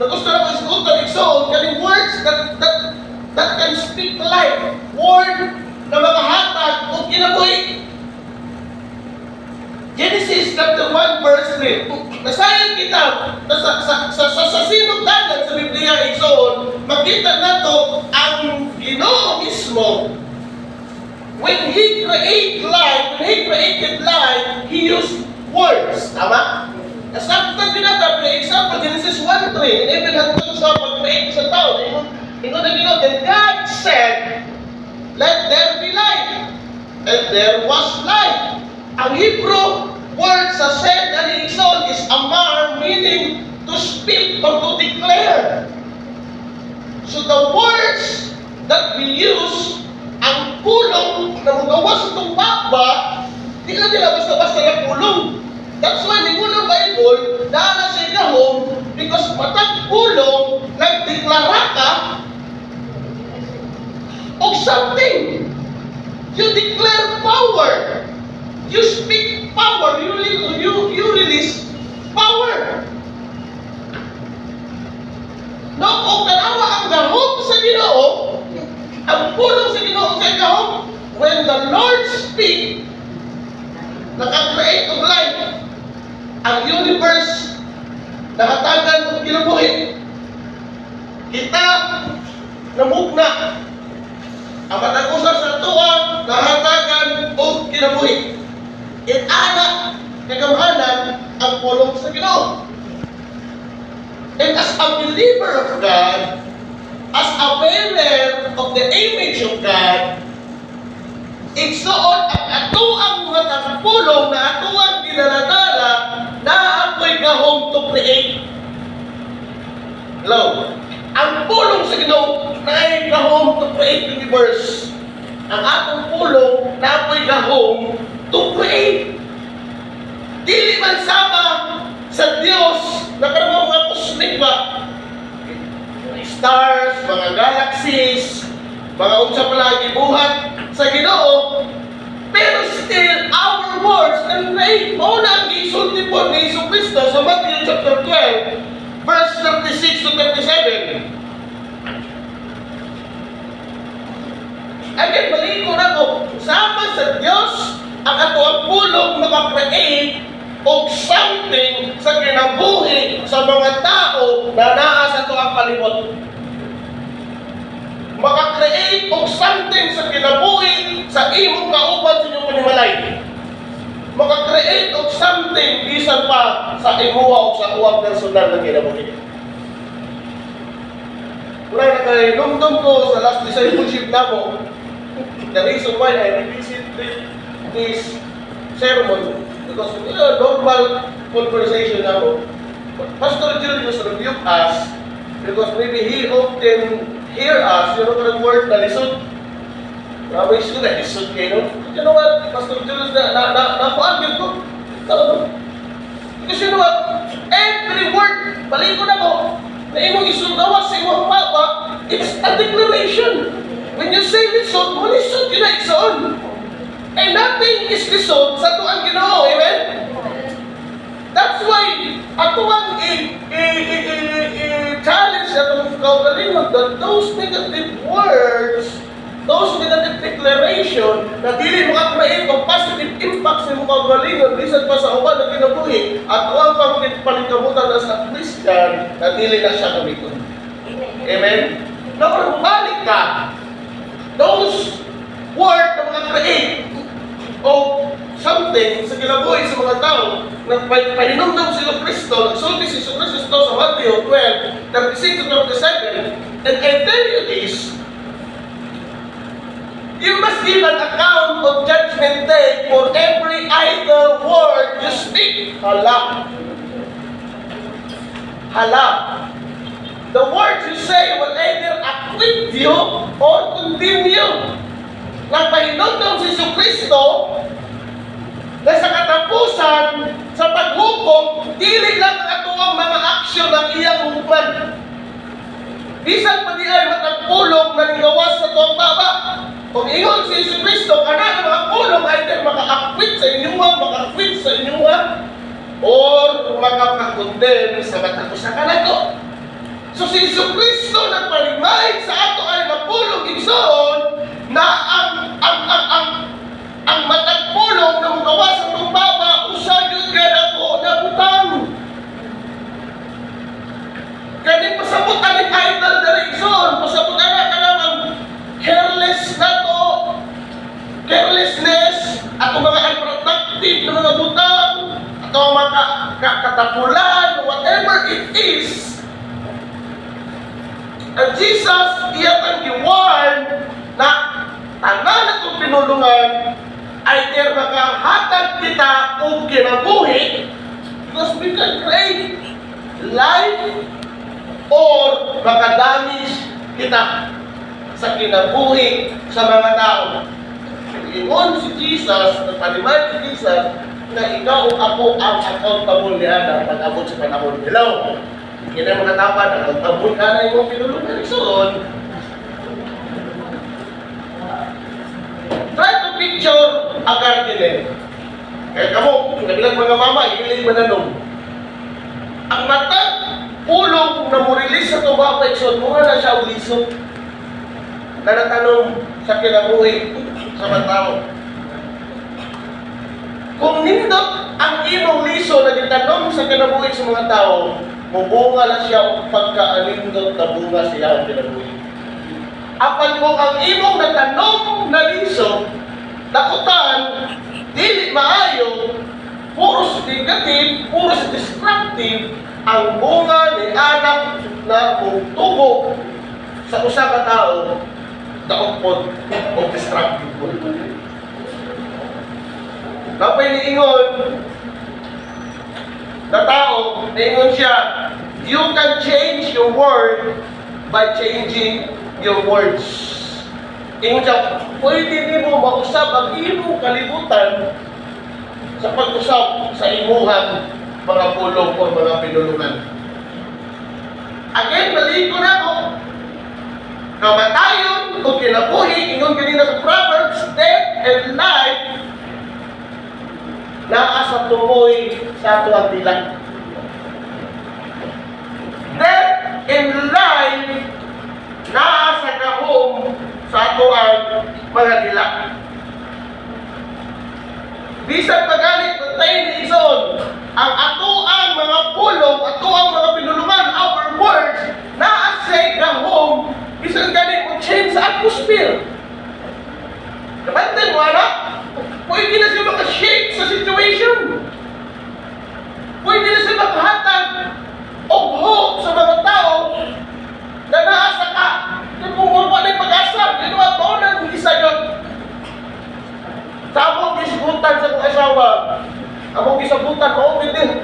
gusto na ko isgutan, igsoon, kaning words that can speak life, word na makahatag o kinabuhi. Genesis chapter 1 verse 3. Nasayan kita sa sinugdanan sa Biblia igsoon, makita nato ang Ginoo mismo. When He created life, He used words. Tama? Nasabtan din natin, for example, Genesis 1:3, and even hanggang sa pag-create sa tao, ingon na Ginoo, then God said, let there be light. And there was light. Ang Hebrew word sa said and igsoon is amar, meaning to speak or to declare. So the words that we use, ang pulong na magawa sa itong baba, di na nila basta-basta na pulong. That's why ni muna Bible, dahil sa igahom, because matag pulong, nagdeklara ka of something. You declare power. You speak power. You release power. No, kung tanawa ang gahom sa Ginoo, ang pulong sa Ginoo sa gahom, when the Lord speak, naka-create of life, ang universe, nakatagan o kinabuhi. Kita, namugna. Ang matagusan sa tuwa, nahatagan o kinabuhi. Ana, kagamhanan, ang pulong sa Ginoo. And as a believer of God, as a bearer of the image of God, igsoon ang atuang mga pulong na atuang dinaladala na ako'y gahom to create. Hello? Ang pulong sa Ginoo na ay gahom to create universe. Ang atong pulong na ako'y gahom to create. Dili man sama sa Dios na karong mga kusnik ba? Mga stars, mga galaxies, mga unsa pala gibuhat sa Ginoo. Pero still, our words can create. Mao na ang gisulti po ni Hesus Kristo sa Matthew chapter 12, verse 36 to 37. Again, balik ko na ko, sama sa Diyos ang ato ang pulong maka-create o something sa kinabuhi sa mga tao na naa sa ito ang palibot. Maka-create o something sa kinabuhi sa imong kauban sa inyong panimalay. Maka-create o something bisan pa sa imuha o sa uwang personal na kinabuhi. Muna na kay lumdum ko sa last discipleship na mo, the reason why I revisit this sermon, because normal conversation na mo, Pastor Julius rebuked us because maybe he often hear us, you know, the word na lisod. Grabe siya na lisod kayo. You know what, Pastor Julius, na-argue ko. Because you know what, every word, balik ko na ko, na imong isugawas sa imong papa, it's a declaration. When you say lisod, mo lisod yun na igsoon. And nothing is lisod sa tuang Ginoo, amen? That's why, atuang challenge atong kaugalingon that those negative words, those negative declaration, na dili makakrain o positive impact sa mga kaugalingon, bisan pa sa uban na kinabuhi, at ang pangipalikabutan na sa Christian, na dili na siya gamiton. Amen? Now, balik ka, those words na makakrain o something sa kinabuhi sa mga tao, na pahinumdum sila Kristo, nagsulti si Kristo sa Matthew 12, 36 to 37, and I tell you this, you must give an account of judgment day for every idle word you speak. Hala. Hala. The words you say will either acquit you or condemn you. Nagpahinumdum si Kristo na sa katapusan, sa paghukom, dili lang ang atuang mga aksyon ng iyang hukuman. Bisan pa di ay matagpulong na nigawas sa tuwang baba. Kung ingon si Jesus Kristo, kana na mga pulong ay maka-acquit sa inyuha, maka-acquit sa inyuha, or makapag-condemn sa matapusan ka na to. So si Jesucristo nagpalimay sa ato ay napulong igsoon na ang matag pulong na magawa sa tumbaba usag yun kaya ako nabutang. Kani pasabot ang idol na igsoon, pasabot ka naman careless na to, carelessness, at mga unproductive na mga butang, at mga katapulan, whatever it is. At Jesus, iyatang giwarn na tanan atong pinulungan ay der makahatag kita o kinabuhi because we can create life or makadamish kita sa kinabuhi sa mga tao. Ingon si Jesus, nagpalimay si Jesus, na ikaw o ako ang accountable niya na pag-abot sa panahon. Hello? Hindi na mga tapat, accountable ka na yung pinulungan igsoon. Try to picture a gardener. Kaya kamo, kabilang mga mama, hiling mananong. Ang matag pulong na mo-release sa tumbaba igsoon, mura na siya ulisok. Nanatanong sa kinabuhi sa mga tao. Kung nindot ang imong liso na gitanong sa kinabuhi sa mga tao, mubunga na siya o pagka-alindot na bunga siya ang kinabuhi. Apan kung ang imong natanong na liso, nakutan, dili maayo, puros negative, puros destructive, ang bunga ni anak na tubo sa usa ka tao, daupod o destructive po. Napay niingon na tao, niingon siya, you can change your word by changing your words. Ingon siya, pwede di mo mausap ang imong kalibutan sa pag-usap sa imuhang mga pulong o mga pinulungan. Again, maligo na ako. Kamatayon o kinabuhi, ingon kanina sa Proverbs, death and life, naa sa tumoy sa ato ang dila. Death and life, naa sa kahom sa ato ang mga dila. Bisan pagalit ng tayo ni Ison, ang ato ang mga pulong, ato ang mga pinulungan, our words, naa sa kahom, bisan ganit mo change sa atmosphere. Kapantay mo, anak? Pwede na siya makashake sa situation. Pwede na siya makahatag o hope sa mga tao na naasa ka. Kung kumulpa na yung pag-asa, yun ang tonan kung isa yun. Sa among gisbutan sa kong asawa, among gisabutan, maupit din.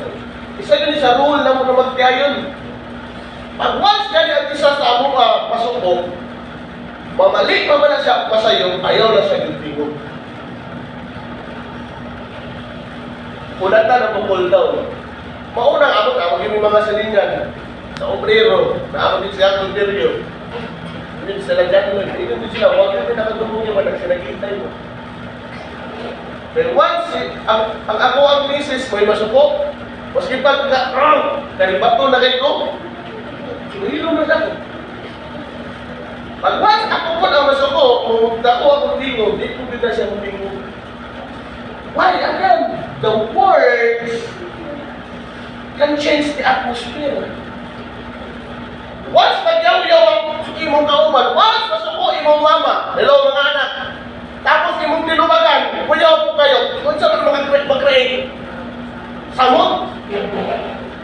Isa yun sa rule na mo na magtiayon. Pag once yan ang isa sa among pasukbo, mamalik pa man na siya masayo, ayaw na siya yung tingog. Ulat na napukul daw. Maunang abot ako yung mga salingan sa obrero, na ako din siya ang interview. Hindi sila dyan, hindi sila, huwag yung pinakadumong yung walang sinagintay mo. Pero once, ang ako ang misis, may masuko, maski pag kalibato na kayo ko, hilong na siya ko. Pag once ako po ang masuko, kung dako akong tingog, di ko kita siya mong tingog. Why? Again, the words can change the atmosphere. Once magyaw-yaw ang imong kauman, once masuko imong mama, hello mga anak, tapos imong tinubagan, kuyaw po kayo, kung saan mag-create? Samot?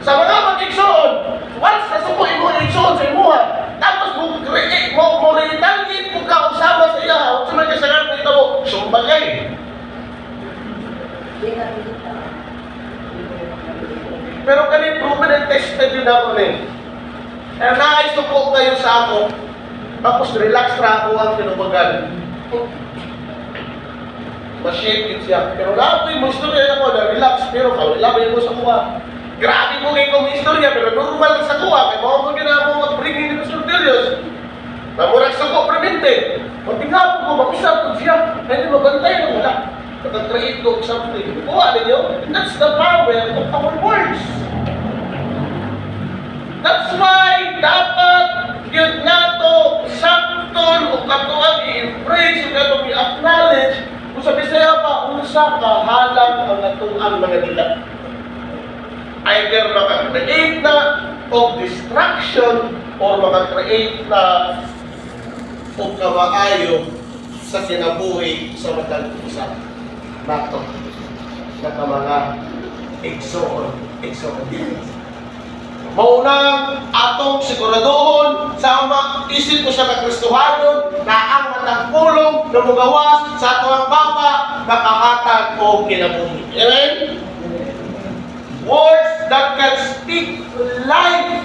Sa mga mag-igsoon, once nasuko imong igsoon sa imuha, tapos mag-create, mo-retaliate kung kausama sa iya, kung saan magkasagat na ito mo, sumbagay. Pero kanil proven and tested yun ako rin. Kaya naisuko kayo sa ako, tapos relax na ako ang tinubagan. Ma-shake it siya. Pero lahat yung istorya ako na relax, pero kawilabay mo sa kuha. Grabe mo ngayon kong istorya, pero normal sa kuha. Kaya mga mga na ako mag-bring in the Sortelios. Namurag sa ko, premente. Matingapon ko, mag-usap ko siya. Hindi mabantay na wala. Nag-create ko something. Kuha ninyo, that's the power of our words. That's why dapat yun nato sakton o katuwag i-embrace o katong i-acknowledge kung sa Bisaya pa unsa ka halang ang atong ang mga dila. Either maka-create na of distraction or maka-create na o kamaayo sa kinabuhi sa matang usa nato na mga exoon. Maunang atong siguraduhon sa isip ko sa kakristohanon na ang matagpulong na mugawas sa atong baba makahatag o kinabuhi. Amen? Words that can speak life,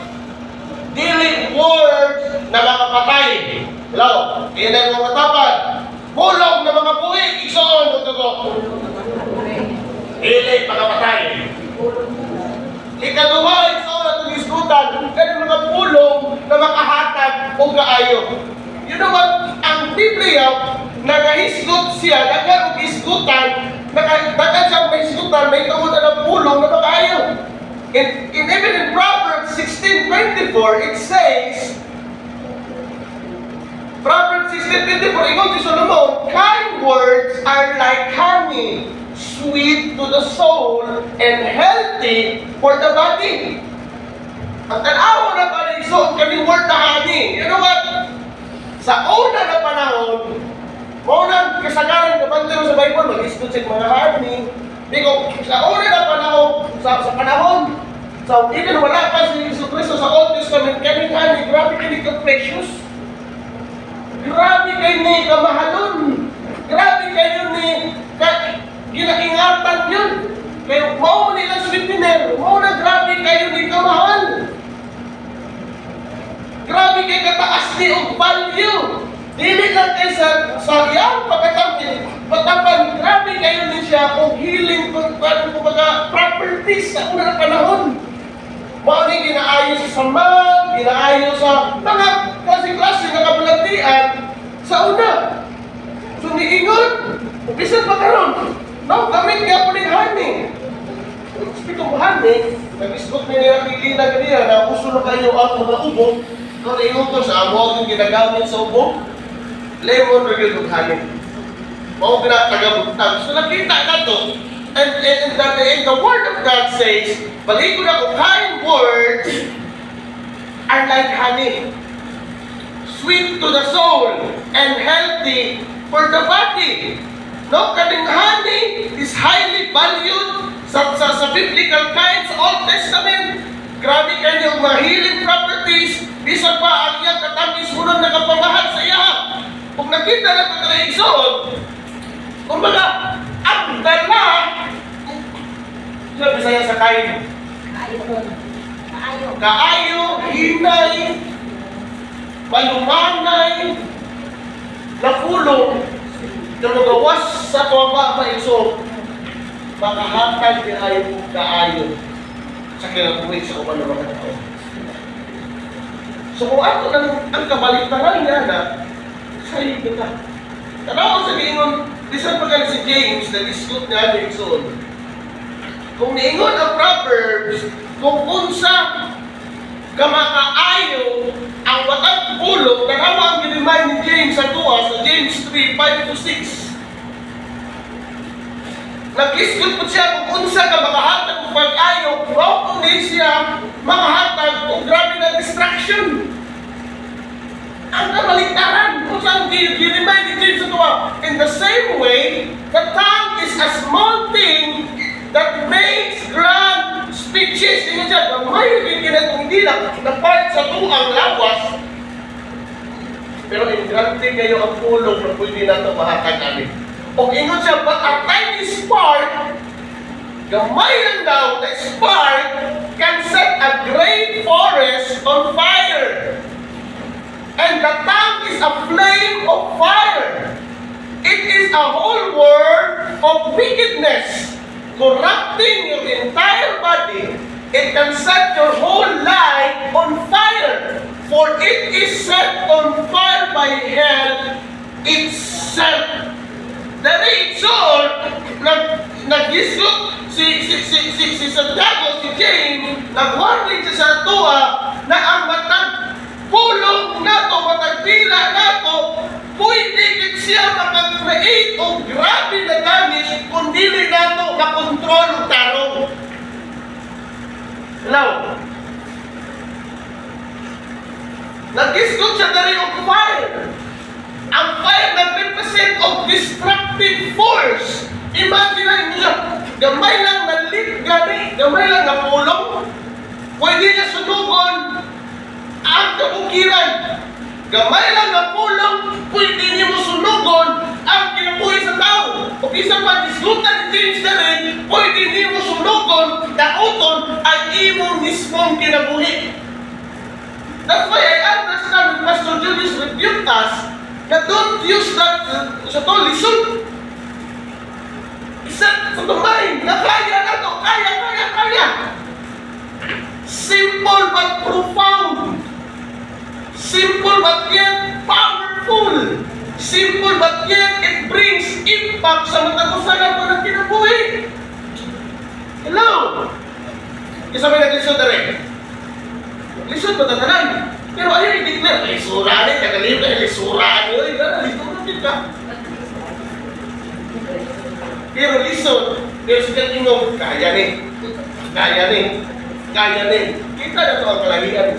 dili words na makapatay. Hello? Iyan ang mga tapat. Pulong na mga buhi, igsoon o tugo. Dili makapatay. Ikaduha, igsoon at tugiskutan, kaya mga pulong na makahatag o kaayo. You know what? Ang Biblia, nagahisgot siya, nagahisgutan, nagahisgutan siya may hisgutan, may tawag na pulong na makaayo. Even in Proverbs 16:24, it says, Proverbs 16:24, ingon si Solomon, kind words are like honey, sweet to the soul, and healthy for the body. Ang tanaw na pa rin isuot kaming word na honey. You know what? Sa una na panahon, maunang kasagaran kapantero sa Bible, mag-isgot sa mga honey. Because sa una na panahon, sa panahon, so even wala pa si Jesus Cristo sa Old Testament, kaming honey, grabe kayo ka-precious. Grabe kayo ni kamahalon. Grabe kayo ni ginaingatan yun. Kaya mau nilang sweetener, mau na grabe kayo ni kamahal. Grabe kayo kataas ni og value. Dili lang kayo sa iyang pagkakamit. Matapan, grabe kayo ni siya kung healing, kung mga properties sa una na panahon. Mau ni ginaayo sa samad, ginaayo sa mga klase-klase na kabulatian sa una. So niingon, upisan pa karon. No, gamit kaya po rin honey. Speak of honey, nag-isgot na niya kilina kaniya na uso na kayo ang mga ubong. Kung ingon ko sa amo ang ginagamit sa ubong, lemon regular honey. Mao ginatagabutang. So nakita na to. And the word of God says, baligo na kung kind words are like honey, sweet to the soul, and healthy for the body. No, kaning honey is highly valued sa biblical kinds, Old Testament. Grabe kayo mga healing properties. Bisa pa ang iyang katamis unang nakapamahal sa iya. Kung nakita na ito na igsoon, kumbaga, ang dala, sabi saya sa kain. Kaayo, hinay, malumanay, napulong, na magawas sa tuwang maigsoon, makahatag din ayo kaayo sa kinabuhi sa uban ng mga tao. So kung ako ang kabaliktaran niya na, sa'yo kita. Tanaw sa giingon, bisan pa kayo si James, nag-isgot niya ang igsoon. Kung niingon ang Proverbs, kung unsa ka makaayo ang watang pulong, tanawa ang ginimay ni James sa tuwa sa James 3:5-6. Nag-isgot po siya kung unsa ka makahatag ng pag-ayo, wow kung di siya makahatag kung grabe na distraction. Ang kabaliktaran, kung saan ginimay ni James sa tuwa. In the same way, the tongue is a small thing that makes grand speeches. Tingnan siya, may ginagong hindi lang na part sa tuang lawas. Pero ingrante kayo ang pulong na pwede na ito mahatag namin. O ingon siya, but a tiny spark, gamay lang daw, the spark can set a great forest on fire. And the tongue is a flame of fire. It is a whole world of wickedness, corrupting your entire body. It can set your whole life on fire. For it is set on fire by hell itself. The ritual nag-isgot si Santiago, si James, nag-warning siya sa tuwa na ang matag pulong nato, matag pila nato, pwede gid siya makag-create o grabe na damage kung dili nato makontrol ang tarong. Hello? Nag-isgot siya dari og fire. Ang fire nag-represent of destructive force. Imagine niyo, gamay lang na lit gani, gamay lang na pulong, pwede niya sunugon ang kabukiran. Gamay lang na pulong, pwede niya sunugon ang kinabuhi sa tao. O isa pa, dislutan ni James na rin, pwede niya sunugon na uton ang imong mismong kinabuhi. That's why I understand when Pastor Julius rebuked us na don't use that sa to, listen. Isa sa mind na kaya na to, kaya. Simple but profound. Simple but yet powerful. Simple but yet it brings impact sa matagusan nato ng kinabuhi. Hello? Isa may nag-listen na rin. Lisod ba tatanan? Pero ayaw i-declare, lisura rin, kagalim na lisura nyo, lisura din ka. Pero lisod, pero siya tingog, kaya ni. Kita na ito ang kalahian.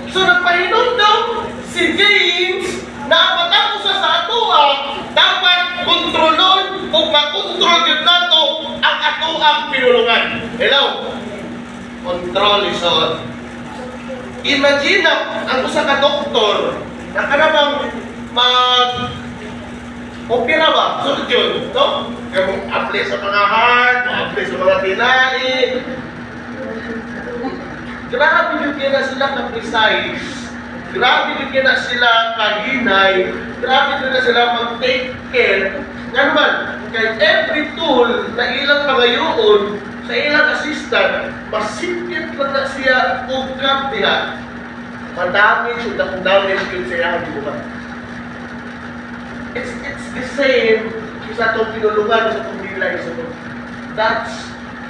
So nagpahinog daw si James na matapos sa atua, dapat kontrolon o makontrol yun nato ang atuang pinulungan. Hello? Control is on. Imagine ang usa ka doktor na kanabang mag-opera ba? Surgeon, no? Kaya apply sa mga heart, apply sa mga tinai. Grabe yung kaya sila ka-precise. Grabe din na sila kahinay, grabe din na sila mag-take care. Nga naman, kahit every tool na ilang pangayoon sa ilang assistant, masipit lang na siya ugap niya. Madamage o damage yun sa ilang buwan. It's the same sa itong pinulungan, sa itong nilay.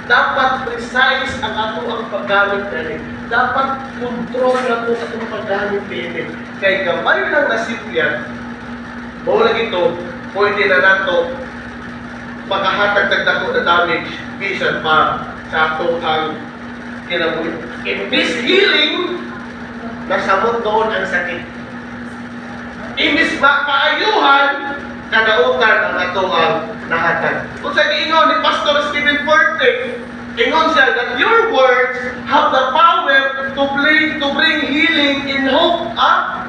Dapat precise ang ato ang paggamit na rin. Dapat control na po sa itong paggamit din. Kaya gamay lang nasipyan, mula ito, pwede na nato pagkahatag na damage, bisan pa sa ato ang kinabuhi. In this healing, nasamot doon ang sakit. Imbis makaayuhan, kadautan ang ato ang nahatag. Kung sa giingon ni Pastor Stephen Forte, ingon siya that your words have the power to bring healing in hope.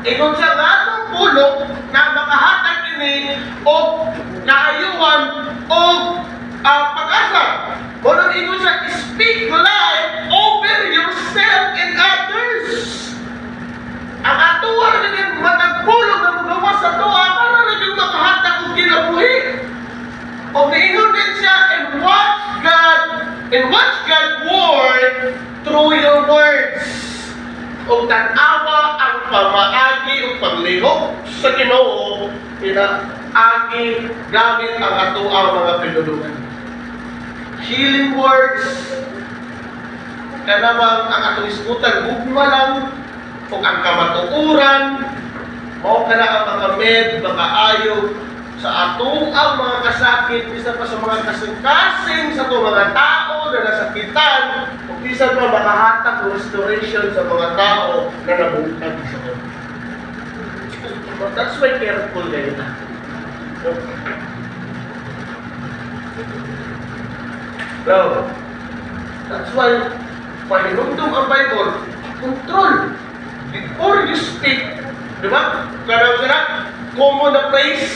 Ingon siya nga itong pulong na makahatag ini o kaayuhan o pag-asa. Kung ingon siya, speak life over yourself and others. Ang atuwa na din matagpulong na magawa sa tuwa para na yung makahatag o kinabuhi. O naingon din siya and watch God work through your words. O tanawa ang pamaagi o paglihok sa Ginoo, pinaagi gamit ang ato ang mga pinulungan. Healing words, kanamang ang atong iskutan, gugma lang, o ang kamatuuran, o kana ang mga med, mga ayo, sa atong ang mga kasakit, isa pa sa mga kasing-kasing sa itong mga tao na nasakitan, o isa pa makahatag o restoration sa mga tao na nabungkag sa ito. But that's why careful kayo na. So, that's why, pahinugtong ang Bible, control. Before you speak, di ba? Karang sarap, common na phrase,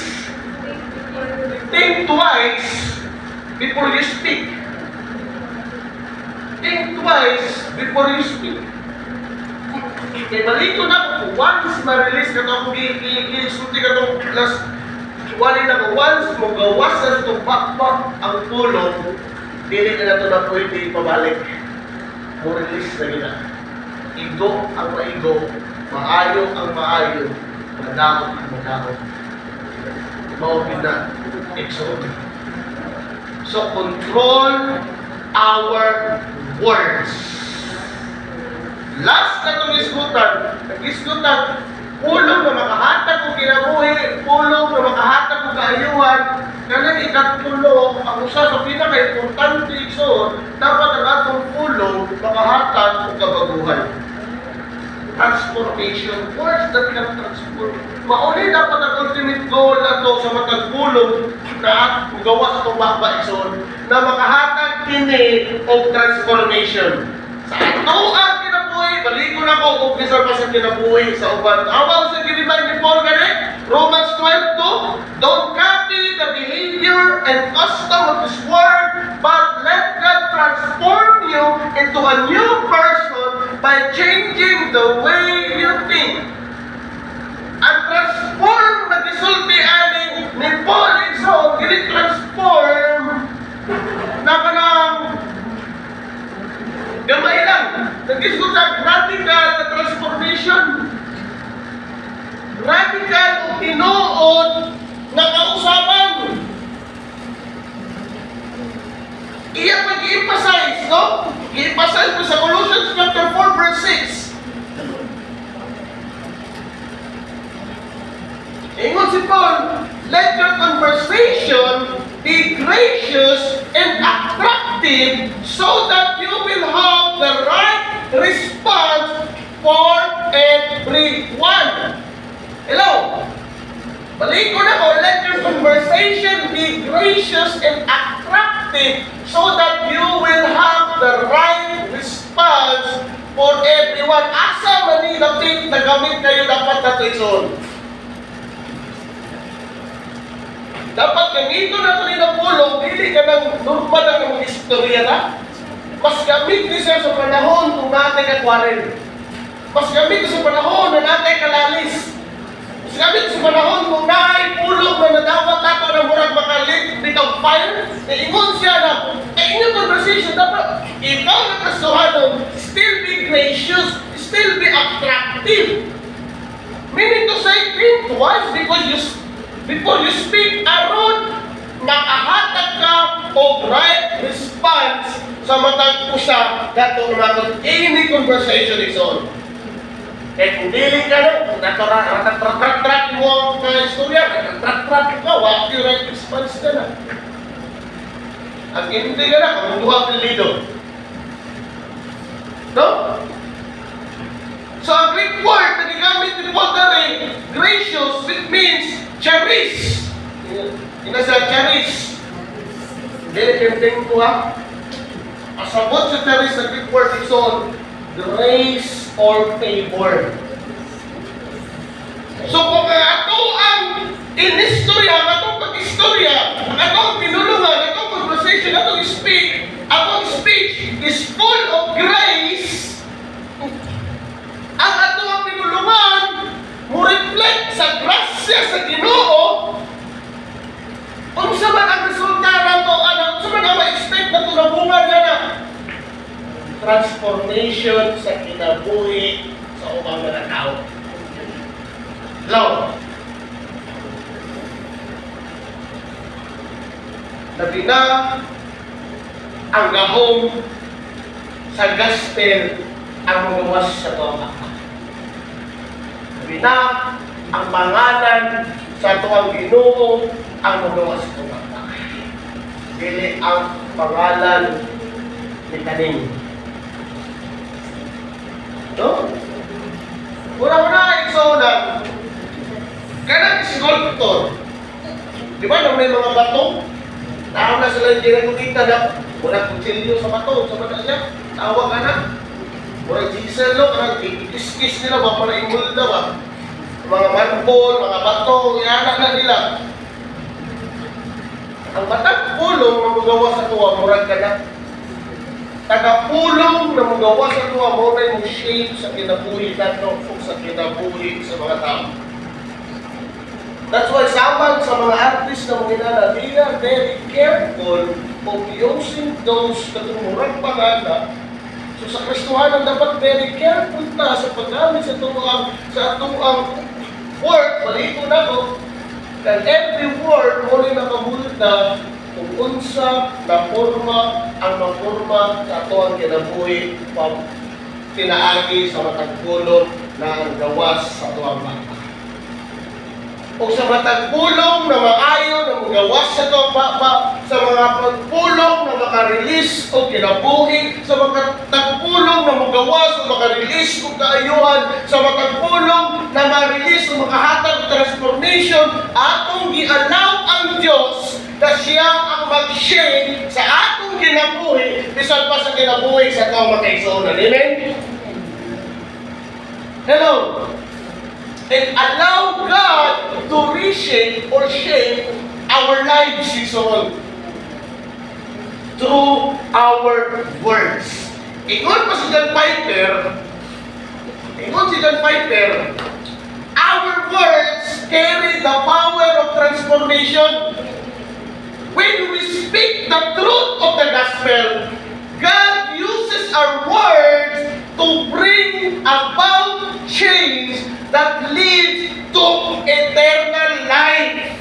think twice before you speak. Think twice before you speak. Kaya balito na ko, once ma-release ka itong sulti ka itong last wali na ko, once mo gawasan itong bakbak ang tulong, dili na ito na pwede pabalik. Mo release na gina. Igo ang maigo, maayo ang maayo, madahon ang madahon. mao pina-exalt. So, control our words. Last na itong isgutan, pulong na makahatag o kinabuhi, pulong na makahatag o kaayuhan, kanang ikatulong, ang usa sa pinaka-importante igsoon, dapat ang atong pulong makahatag o kabaguhan. Transformation, words that can transform. Mauli dapat ang ultimate goal ato sa matag pulong na gawa sa itong makbaigsoon, na makahatag kini o transformation. Sa ato ang kinabuhi, baligon ako kung kisa pa sa kinabuhi sa uban. Awal sa kinibay ni Paul gani, Romans 12:2, don't copy the behavior and custom of this world, but let God transform you into a new person by changing the way you think. Ang transform na gisulti ani ni Paul Igsoon, gini-transform na kanang gamay lang. Nag-isgot sa radical na transformation. Radical o tinuod na kausapan. Iya pag-i-emphasize, no? I-emphasize ko sa Colossians chapter 4 verse 6. Ingon si Paul, let your conversation be gracious and attractive so that you will have the right response for everyone. Hello? Balik ko na ko, let your conversation be gracious and attractive so that you will have the right response for everyone. Asa manilapit na gamit kayo dapat na ito. Dapat ganito na ito nilang pulong, hindi ka ng normal na mga istorya na. Mas gamit ni siya sa panahon kung natin kakwarin. Mas gamit sa panahon na natin kalalis. Mas gamit sa panahon kung naipulong na nadawat nato na murag makalit bitaw fire. Ingon siya na, inyong conversation, dapat ikaw na kasuhanon, still be gracious, still be attractive. Meaning to say, think twice before you speak aron makahatag ka o right response sa matag usa dato naman any conversation is on. Kaya kung dili ka no, natratrat mo ang istorya, natratrat ka, what yung right response ka na. At hindi ka na, kamunduha pilido. No? So ang Greek word na gigamit ni Paul dere, gracious, it means cherish. Inasa cherish. Dili kempeng ko ha. Asabot sa cherish na Greek word is on grace or favor. So kung ako ang inistorya, atong pag-istorya, atong pinulungan, atong conversation, atong speech is full of grace, ang atong pinulungan mo reflect sa grasya sa Ginoo, unsa man ang resulta nato, unsa man ang ma-expect nato na bunga na transformation sa kinabuhi sa ubang mga tao. Hello? Labi na ang gahom sa gospel ang magawas sa tuwang akma. Labi na ang pangalan sa tuwang Ginoo ang magawas sa tuwang akma. Dili ang pangalan ni kaning. No? Una-una, iksonan, kanang sculptor. Di ba nung may mga bato? Tawag na sila yung ginagukita na murag kutsilyo sa bato, sa mata niya. Tawag ka na. Murag diesel, no? Kanang kikis nila ba para imulda ba? Mga manbol, mga bato, ianak na nila. Ang batang pulong na magawa sa tuwa, murag ka na. Tagapulong na magawa sa tuwa mo na yung shape sa kinabuhi nato o sa kinabuhi sa mga tao. That's why samang sa mga artist na mga they are very careful of using those katungurang pangana. So sa Kristohanan dapat very careful ta sa paggamit sa tuwang work, balito na ko, And every word mo rin nakamulta kung unsa na forma ang maporma sa ato ang kinabuhi pag tinaagi sa matagpulong na ang gawas sa ato ang bata. O sa matagpulong na maayo na magawas sa ato ang bata, sa mga pagpulong na makarelease o kinabuhi, sa matagpulong na magawas o makarelease o kaayuhan, sa matagpulong na ma-release o makahatag o transformation, atong gi-allow ang Diyos na siya ang mag-share sa atong kinabuhi, bisan pa sa kinabuhi sa atong makaigsuonan. Amen? Hello? And allow God to reshape or shape our lives, so through our words. Ingon pa si John Piper, our words carry the power of transformation. When we speak the truth of the gospel, God uses our words to bring about change that leads to eternal life.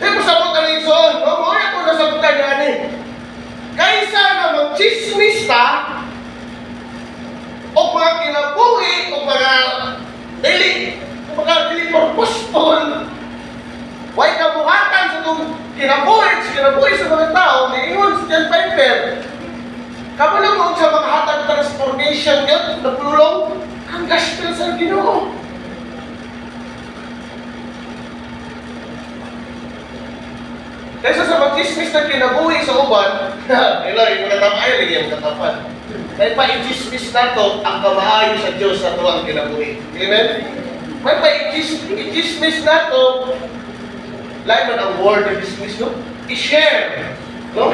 Di mo sabot ang ison, no? Muna ko nasabutan gani. Kaysa na mag-chismis ta, o mga kinabuhi, o mga dili purposeful, why kabuhatan sa itong kinabuhi sa mga tao, niingon si John Piper, kapalamang sa makahatag transformation yun, napulong ang gospel sa Ginoo. Kaysa sa mag-chismis na kinabuhi sa uban, yung katapay, lagi yung katapan. May pa-i-chismis na to ang kamaayo sa Diyos sa tuwang kinabuhi. Amen? May pa-i-chismis na to, like man ang word na dismiss, no? I-share, no?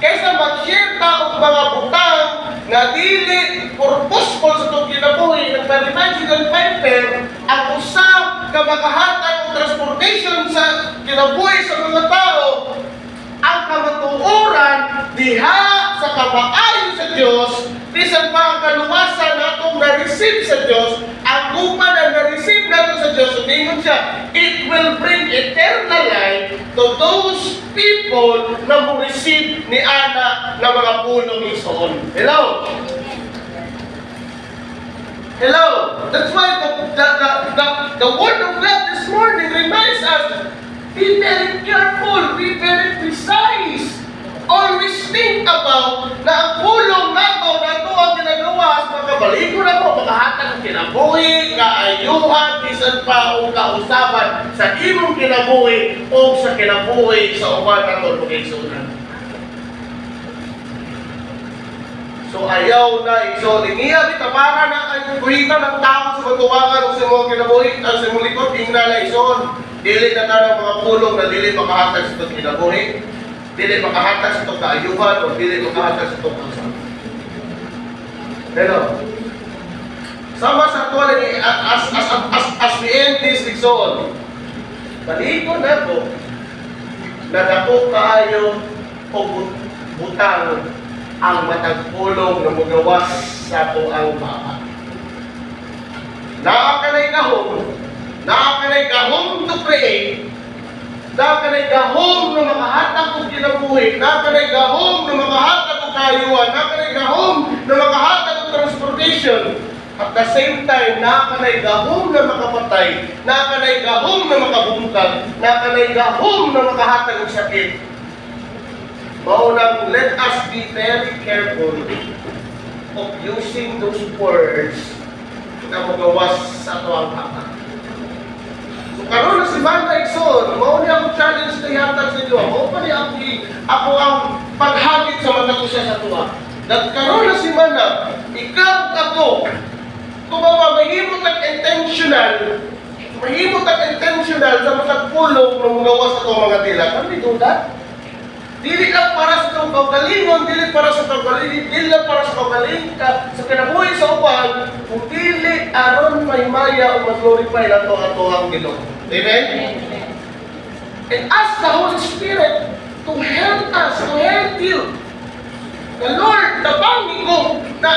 Kaysa mag-share ta og mga butang na dili purposeful sa itong kinabuhi, nagpa-remind si John Piper, ang usap ka makahatag o transformation sa kinabuhi sa mga tao, ang kamatuoran diha sa kamaayo sa Diyos, bisan pa ang kaluwasan na itong na-receive sa Diyos, ang upa na na-receive natin sa Diyos, sabihin siya, it will bring eternal life to those people na mo-receive ni Ana na mga punong isoon. Hello? Hello? That's why the Word of God this morning reminds us, be very careful, be very precise. Always think about na ang pulong nato ang ginagawa sa makabaligo na ko, makahatag ng kinabuhi, kaayuhan, bisan pa o kausapan sa imong kinabuhi o sa kinabuhi sa uban nato pag-igsunan. So ayaw na isolingiya, bitabara na ang kuhita ng tao sa matuwangan o sa mga kinabuhi, ang sa mga likod, tingnan na ison. Dili na tayo mga pulong na dili makahatag sa itong kinabuhi, dili makahatag sa itong kaayuhan, o dili makahatag sa itong kausapan. Pero, sama sa ito, as we end this exhort, baligo na ito, na dako kaayo o butang ang matagpulong na magawas sa ito ang baka. Nakakanay kahong to create, nakakanay kahong na makahatag o kinabuhi, nakakanay kahong na makahatag o kaayuhan, nakakanay kahong na makahatag o transformation. At the same time, nakakanay gahom na makapatay, nakakanay gahom na makabungkag, nakakanay gahom na makahatag ng sakit. Maunang, let us be very careful of using those words na magawas sa tuwang haka. So, karoon na si Manda Ikson, mauni akong challenge na ihatag sa inyo. Ako pa niya ako ang paghagit sa mata ko siya sa tuwa. Nagkaroon na si Manda, ikaw ako, kung mahimot ang intentional sa matagpulong ng magawas sa itong mga dila. Can we do that? Dili lang para sa itong kaugalingon, dili para sa kaugalingon, dili lang para sa kaugaling sa kinabuhi sa upan, kung dili aron mahimaya o mag-glorify na ito ato ang Ginoo. Amen? And ask the Holy Spirit to help us, to help you. The Lord, nabangi ko na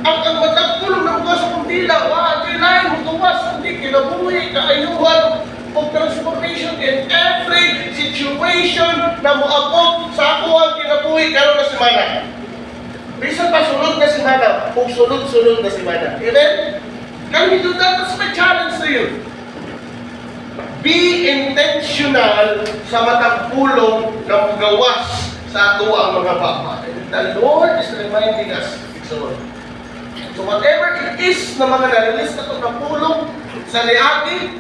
ang matagpulong ng mga sa kundila, dilayan mo tuwas, hindi kinabuhi, kaayuhan, o transformation in every situation na moabot sa ako ang kinabuhi karon na semana. Bisan pa sunod na semana, o sunod-sunod na semana. Amen? Can we do that? That's my challenge to you. Be intentional sa matagpulong na magawas sa ato ang mga bapa. And the Lord is reminding us so whatever it is na mga narilis na ito na pulong sa niagi,